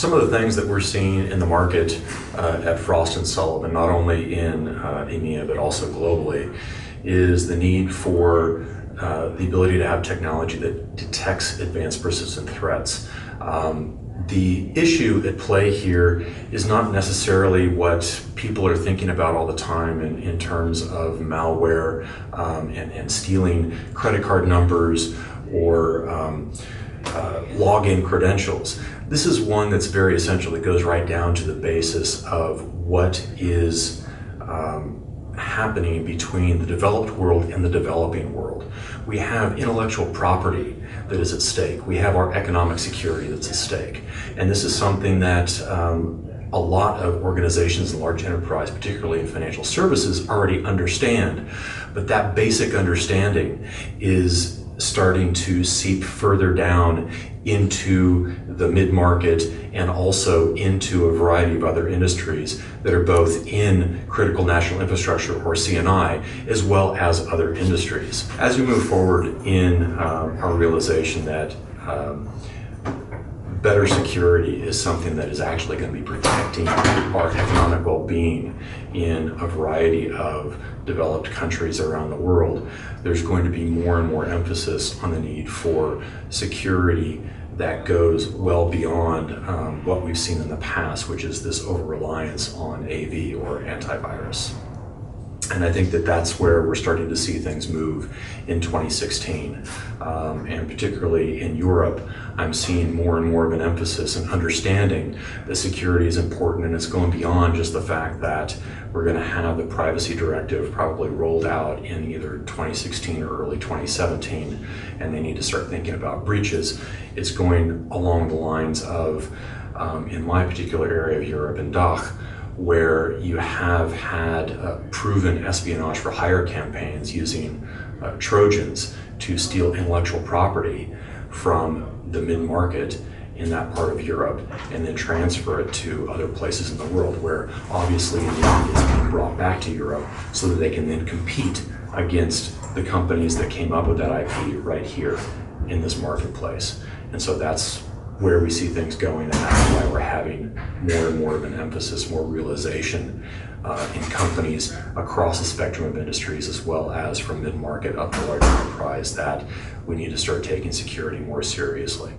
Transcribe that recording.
Some of the things that we're seeing in the market at Frost & Sullivan, not only in EMEA but also globally, is the need for the ability to have technology that detects advanced persistent threats. The issue at play here is not necessarily what people are thinking about all the time in terms of malware and stealing credit card numbers or login credentials. This is one that's very essential. It goes right down to the basis of what is happening between the developed world and the developing world. We have intellectual property that is at stake. We have our economic security that's at stake. And this is something that a lot of organizations in large enterprise, particularly in financial services, already understand. But that basic understanding is starting to seep further down into the mid-market and also into a variety of other industries that are both in critical national infrastructure or CNI as well as other industries. As we move forward in our realization that better security is something that is actually going to be protecting our economic well-being in a variety of developed countries around the world, there's going to be more and more emphasis on the need for security that goes well beyond what we've seen in the past, which is this over-reliance on AV or antivirus. And I think that that's where we're starting to see things move in 2016. And particularly in Europe, I'm seeing more and more of an emphasis and understanding that security is important, and it's going beyond just the fact that we're going to have the privacy directive probably rolled out in either 2016 or early 2017, and they need to start thinking about breaches. It's going along the lines of, in my particular area of Europe, in DACH, where you have had proven espionage for hire campaigns using Trojans to steal intellectual property from the mid-market in that part of Europe and then transfer it to other places in the world, where obviously the need is being brought back to Europe so that they can then compete against the companies that came up with that IP right here in this marketplace. And so that's where we see things going, and that's why we're having more and more of an emphasis, more realization in companies across the spectrum of industries, as well as from mid-market up to large enterprise, that we need to start taking security more seriously.